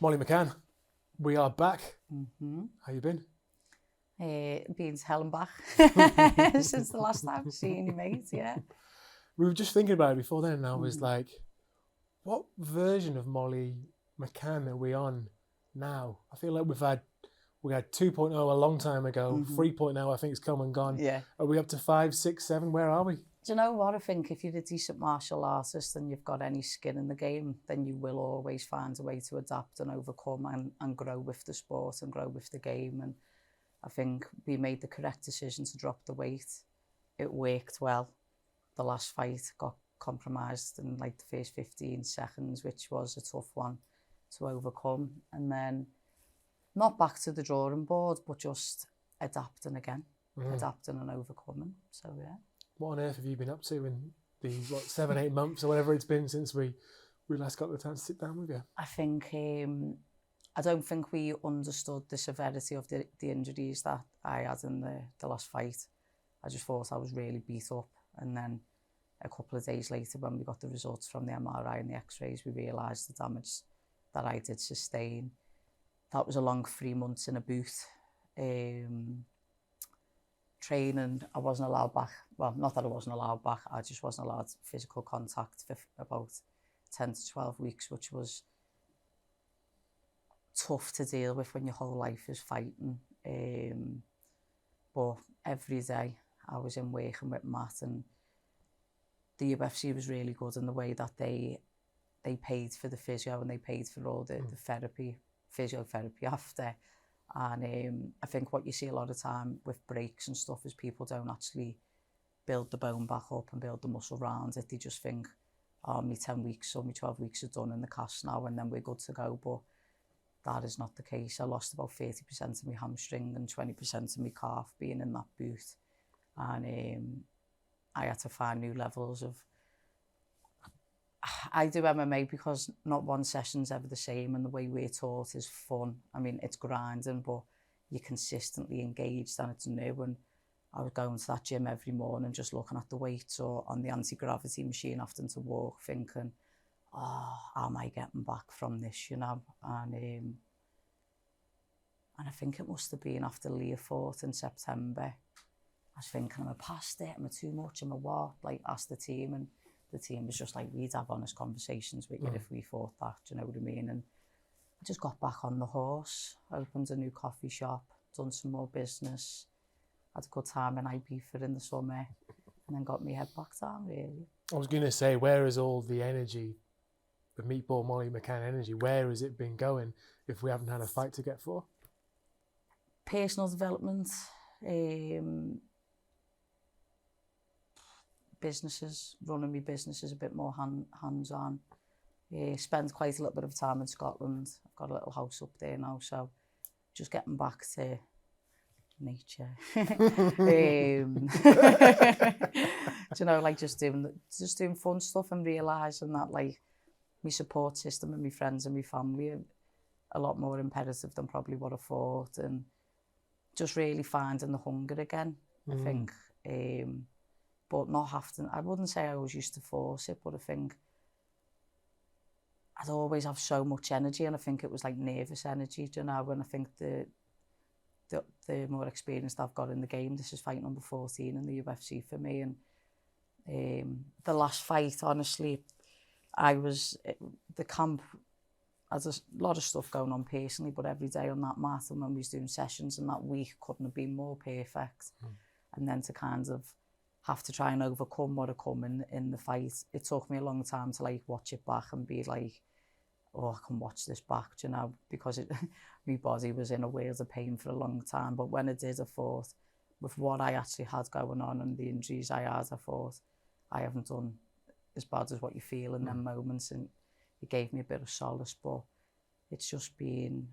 Molly McCann, we are back. Mm-hmm. How you been? Been to hell and back since the last time seeing you, mate, yeah. We were just thinking about it before then, and I was like, what version of Molly McCann are we on now? I feel like we had 2.0 a long time ago, 3.0 I think it's come and gone. Yeah. Are we up to 5, 6, 7? Where are we? Do you know what? I think if you're a decent martial artist and you've got any skin in the game, then you will always find a way to adapt and overcome and grow with the sport and grow with the game. And I think we made the correct decision to drop the weight. It worked well. The last fight got compromised in like the first 15 seconds, which was a tough one to overcome. And then not back to the drawing board, but just adapting again, adapting and overcoming. So, yeah. What on earth have you been up to in the 7, 8 months or whatever it's been since we last got the time to sit down with you? I think I don't think we understood the severity of the injuries that I had in the last fight. I just thought I was really beat up, and then a couple of days later when we got the results from the MRI and the x-rays, we realised the damage that I did sustain. That was a long 3 months in a booth. Training, I wasn't allowed back. Well, not that I wasn't allowed back, I just wasn't allowed physical contact for about 10 to 12 weeks, which was tough to deal with when your whole life is fighting. But every day I was in working with Matt, and the UFC was really good in the way that they paid for the physio and they paid for all the physiotherapy after. And I think what you see a lot of time with breaks and stuff is people don't actually build the bone back up and build the muscle around it. They just think, oh, my 10 weeks or my 12 weeks are done in the cast now and then we're good to go. But that is not the case. I lost about 30% of my hamstring and 20% of my calf being in that boot. And I had to find new levels of... I do MMA because not one session's ever the same, and the way we're taught is fun. I mean, it's grinding, but you're consistently engaged and it's new. And I was going to that gym every morning just looking at the weights or on the anti-gravity machine having to walk, thinking, oh, how am I getting back from this, you know? And I think it must have been after Leah fought in September. I was thinking, am I past it? Am I too much? Am I what? Like, asked the team, and the team was just like, we'd have honest conversations with you if we thought that, do you know what I mean? And I just got back on the horse, opened a new coffee shop, done some more business, had a good time in Ibiza in the summer, and then got my head back down, really. I was going to say, where is all the energy, the Meatball Molly McCann energy, where has it been going if we haven't had a fight to get for? Personal development, businesses, running my businesses a bit more hands-on. Spent quite a little bit of time in Scotland. I've got a little house up there now, so just getting back to nature. You know, like just doing fun stuff and realising that like my support system and my friends and my family are a lot more imperative than probably what I thought, and just really finding the hunger again, I think. But not having, I wouldn't say I always used to force it, but I think I'd always have so much energy, and I think it was like nervous energy, you know, and I think the more experience I've got in the game, this is fight number 14 in the UFC for me. And the last fight, honestly, the camp has a lot of stuff going on personally, but every day on that mat and when we was doing sessions and that week couldn't have been more perfect. And then to kind of have to try and overcome what had come in the fight. It took me a long time to like watch it back and be like, oh, I can watch this back, you know, because my body was in a world of pain for a long time. But when I did, I thought, with what I actually had going on and the injuries I had, I thought, I haven't done as bad as what you feel in them moments, and it gave me a bit of solace. But it's just been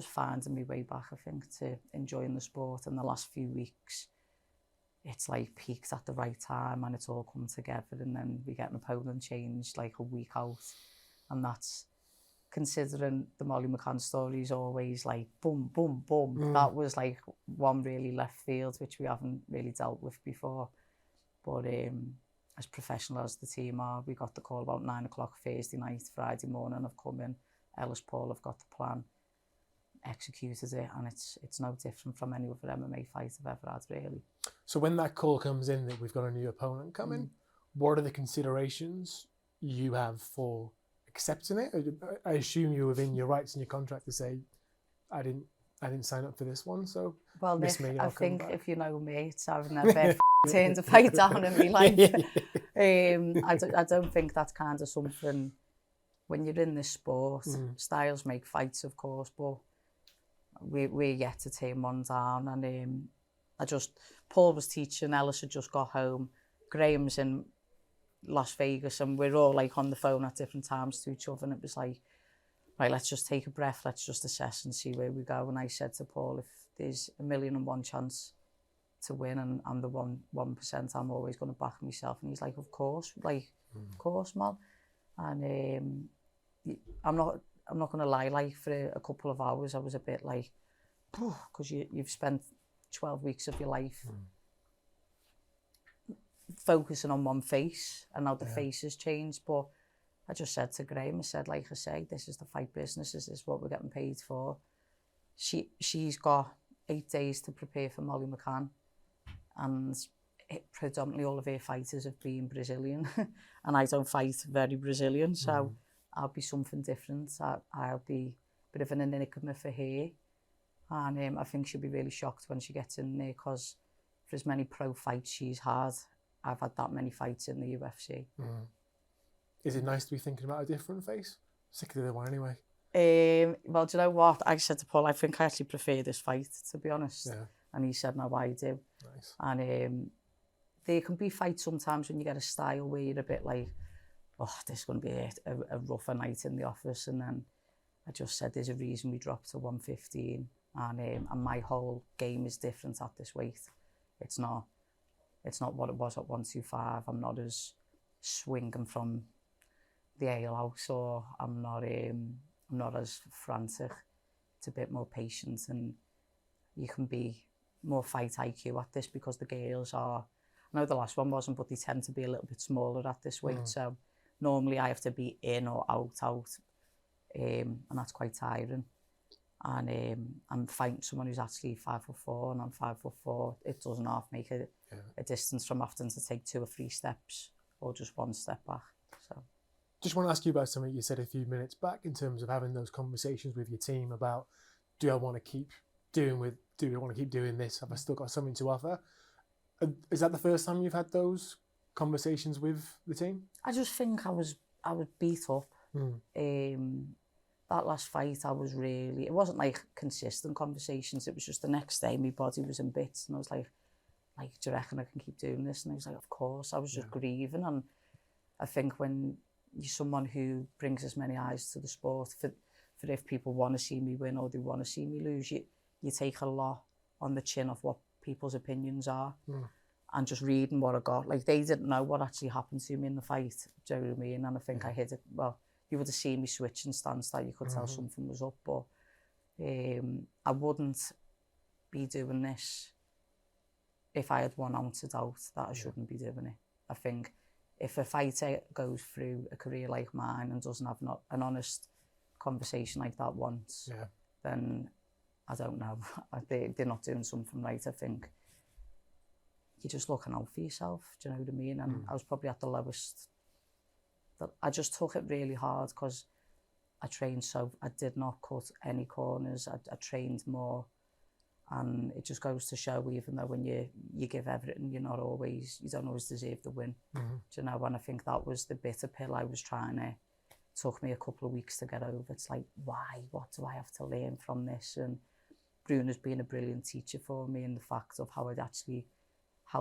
finding my way back, I think, to enjoying the sport. In the last few weeks, it's like peaked at the right time and it's all come together, and then we get an opponent changed like a week out, and that's, considering the Molly McCann story is always like boom, boom, boom. That was like one really left field, which we haven't really dealt with before. But as professional as the team are, we got the call about 9 o'clock Thursday night, Friday morning. I've come in, Ellis Paul have got the plan, executed it, and it's no different from any other MMA fight I've ever had, really. So when that call comes in that we've got a new opponent coming, what are the considerations you have for accepting it? I assume you're within your rights in your contract to say, I didn't sign up for this one, so well, miss Nik, me, I I'll come think back. if you know me, it's I've never turned a fight down in my life. I don't think that's kind of something, when you're in this sport, styles make fights, of course, but we're yet to turn one down. And Paul was teaching, Ellis had just got home, Graham's in Las Vegas, and we're all like on the phone at different times to each other, and it was like, right, let's just take a breath, let's just assess and see where we go. And I said to Paul, if there's 1,000,001 chance to win and I'm the 1%, I'm always going to back myself. And he's like, of course, of course, man. And I'm not going to lie, like for a couple of hours I was a bit like, because you've spent 12 weeks of your life focusing on one face, and now the face has changed. But I just said to Graham, I said, like I say, this is the fight business, this is what we're getting paid for. She's got 8 days to prepare for Molly McCann, and predominantly all of her fighters have been Brazilian, and I don't fight very Brazilian, so I'll be something different. I'll be a bit of an enigma for her, and I think she'll be really shocked when she gets in there, because for as many pro fights she's had, I've had that many fights in the UFC. Is it nice to be thinking about a different face? Sick of the other one anyway. Well, do you know what? I said to Paul, I think I actually prefer this fight, to be honest. Yeah. And he said, no, I do. Nice. And there can be fights sometimes when you get a style where you're a bit like, oh, this is going to be a rougher night in the office. And then I just said, there's a reason we dropped to 115. And my whole game is different at this weight. It's not what it was at 125. I'm not as swinging from the ale house, or I'm not as frantic. It's a bit more patient, and you can be more fight IQ at this, because the girls are, I know the last one wasn't, but they tend to be a little bit smaller at this weight. So normally I have to be in or out, and that's quite tiring. And I'm fighting someone who's actually 5'4", and I'm 5'4". It doesn't half make a distance from having to take 2 or 3 steps, or just 1 step back. So, just want to ask you about something you said a few minutes back in terms of having those conversations with your team about, do I want to keep doing this? Have I still got something to offer? Is that the first time you've had those conversations with the team? I just think I was beat up. That last fight, it wasn't like consistent conversations. It was just the next day, my body was in bits, and I was like, do you reckon I can keep doing this? And I was like, of course. I was just grieving. And I think when you're someone who brings as many eyes to the sport, for if people want to see me win or they want to see me lose, you take a lot on the chin of what people's opinions are. And just reading what I got, like, they didn't know what actually happened to me in the fight, do you know what I mean? And I think I hit it, well, you would have seen me switching stance, that you could tell something was up. But I wouldn't be doing this if I had 1 ounce of doubt that I shouldn't be doing it. I think if a fighter goes through a career like mine and doesn't have an honest conversation like that once, then I don't know, they're not doing something right. I think you're just looking out for yourself, do you know what I mean? And I was probably at the lowest. I just took it really hard, because I trained, so I did not cut any corners. I trained more, and it just goes to show, even though when you give everything, you don't always deserve the win. Do you know? And I think that was the bitter pill I was trying to. Took me a couple of weeks to get over. It's like, why? What do I have to learn from this? And Bruna's been a brilliant teacher for me, in the fact of how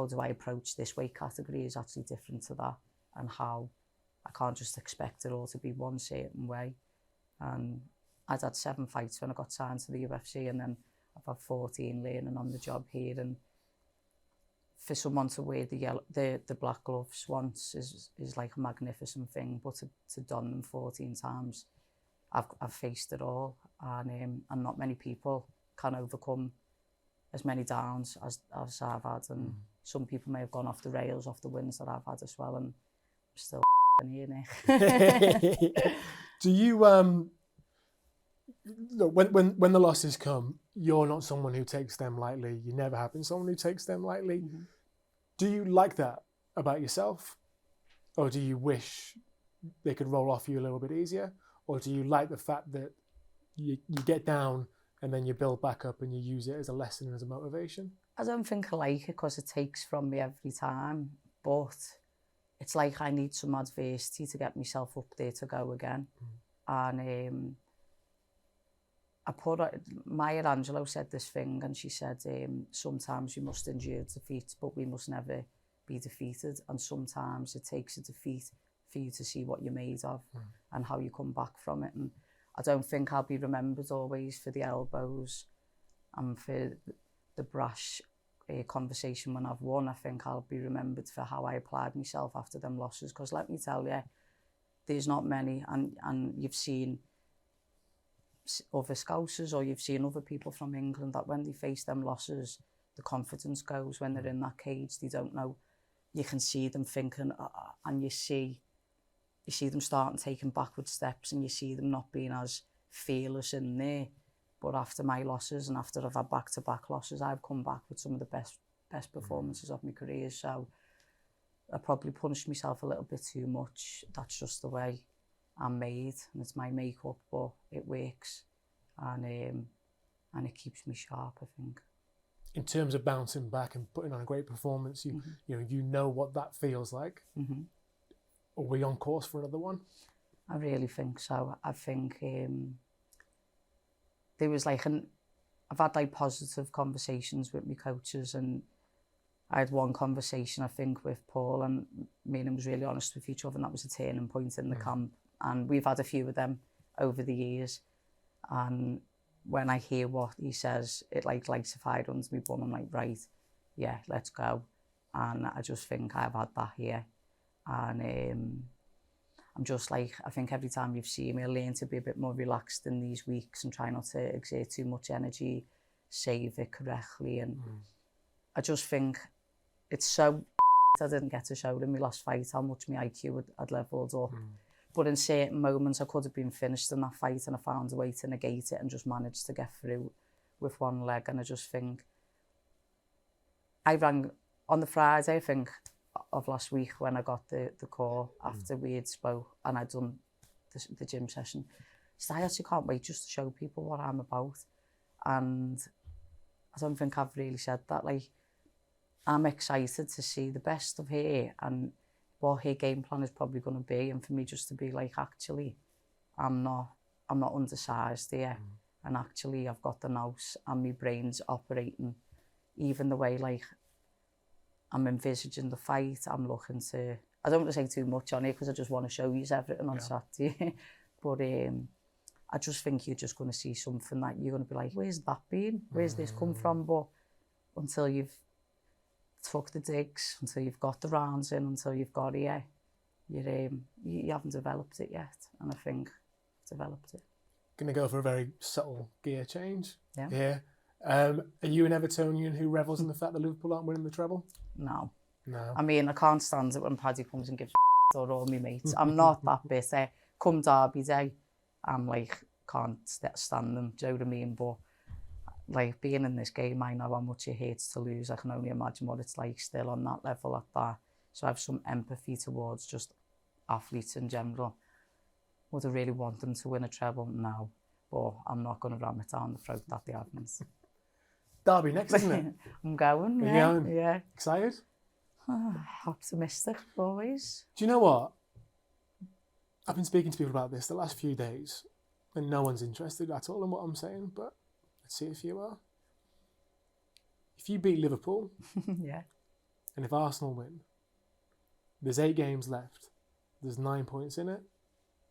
do I approach this weight category is actually different to that, and how I can't just expect it all to be one certain way. And I'd had 7 fights when I got signed to the UFC, and then I've had 14 learning on the job here. And for someone to wear the black gloves once is like a magnificent thing, but to don them 14 times, I've faced it all, and not many people can overcome as many downs as I've had. And some people may have gone off the rails, off the wins that I've had as well, and I'm still here, Nik. Do you look, when the losses come, you're not someone who takes them lightly. You never have been someone who takes them lightly. Mm-hmm. Do you like that about yourself? Or do you wish they could roll off you a little bit easier? Or do you like the fact that you get down and then you build back up and you use it as a lesson and as a motivation? I don't think I like it because it takes from me every time, but it's like I need some adversity to get myself up there to go again. And Maya Angelou said this thing, and she said, sometimes we must endure defeat, but we must never be defeated. And sometimes it takes a defeat for you to see what you're made of and how you come back from it. And I don't think I'll be remembered always for the elbows and for the brash conversation when I've won. I think I'll be remembered for how I applied myself after them losses. Because let me tell you, there's not many, and you've seen other Scousers or you've seen other people from England that when they face them losses, the confidence goes. When they're in that cage, they don't know. You can see them thinking, and you see them starting taking backward steps, and you see them not being as fearless in there. But after my losses and after I've had back-to-back losses, I've come back with some of the best performances of my career. So I probably punished myself a little bit too much. That's just the way I'm made, and it's my makeup, but it works, and it keeps me sharp, I think. In terms of bouncing back and putting on a great performance, you know what that feels like. Mm-hmm. Are we on course for another one? I really think so. I think there was I've had positive conversations with my coaches, and I had one conversation I think with Paul, and me and him was really honest with each other, and that was a turning point in the camp. And we've had a few of them over the years, and when I hear what he says, it lights a fire under me bum. I'm like, right, yeah, let's go. And I just think I've had that here, and I'm just I think every time you've seen me, I learn to be a bit more relaxed in these weeks and try not to exert too much energy, save it correctly. And I just think it's so I didn't get to show in my last fight how much my IQ had leveled up. But in certain moments, I could have been finished in that fight, and I found a way to negate it and just managed to get through with one leg. And I just think I rang on the Friday, I think, of last week when I got the call after we had spoke and I'd done the gym session. So I actually can't wait just to show people what I'm about. And I don't think I've really said that. I'm excited to see the best of her and what her game plan is probably going to be, and for me just to be actually, I'm not undersized here, and actually I've got the nous and my brain's operating even the way I'm envisaging the fight. I'm looking to, I don't want to say too much on it because I just want to show you everything on Saturday, but I just think you're just going to see something that you're going to be like, where's that been? Where's this come from? But until you've took the digs, until you've got the rounds in, until you've got here, you haven't developed it yet, and I think I've developed it. Going to go for a very subtle gear change. Yeah. Are you an Evertonian who revels in the fact that Liverpool aren't winning the treble? No. I mean, I can't stand it when Paddy comes and gives or all my mates. I'm not that bitter. Come Derby day, I'm can't stand them. Do you know what I mean? But being in this game, I know how much it hurts to lose. I can only imagine what it's like still on that level at that. So I have some empathy towards just athletes in general. Would I really want them to win a treble? No. But I'm not going to ram it down the throat that they haven't. Derby next, isn't it? I'm going, Are yeah. you going? Yeah. Excited? Optimistic, always. Do you know what? I've been speaking to people about this the last few days, and no one's interested at all in what I'm saying, but let's see if you are. If you beat Liverpool, yeah, and if Arsenal win, there's 8 games left, there's 9 points in it,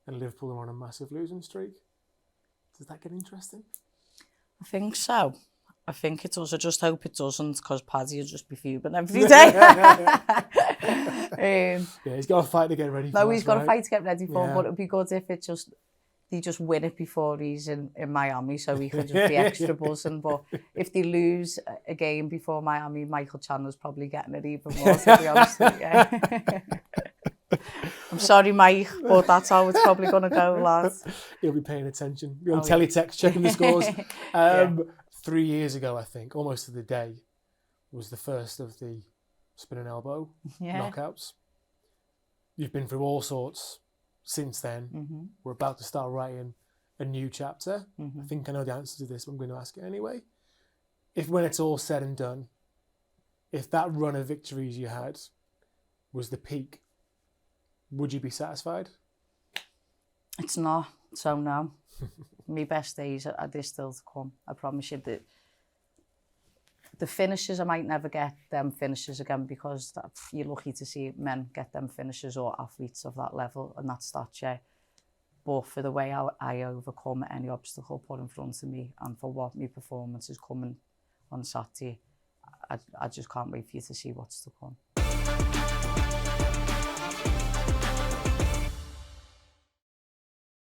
and Liverpool are on a massive losing streak. Does that get interesting? I think so. I think it does. I just hope it doesn't, because Paddy will just be fuming every day. Yeah, he's got a fight to get ready for. No, he's got a fight to get ready for, Yeah. but it would be good if they just win it before he's in Miami, so he could just be extra buzzing. But if they lose a game before Miami, Michael Chandler's probably getting it even more, to be honest with you. I'm sorry, Mike, but that's how it's probably going to go, lads. He'll be paying attention. Be on Oh, teletext, checking the scores. Yeah. 3 years ago, I think, almost to the day, was the first of the spinning elbow knockouts. You've been through all sorts since then. We're about to start writing a new chapter. I think I know the answer to this, but I'm going to ask it anyway. If when it's all said and done, if that run of victories you had was the peak, would you be satisfied? It's not, so no. My best days are still to come. I promise you that the finishes, I might never get them finishes again, because you're lucky to see men get them finishes, or athletes of that level and that stature. But for the way I overcome any obstacle put in front of me, and for what my performance is coming on Saturday, I just can't wait for you to see what's to come.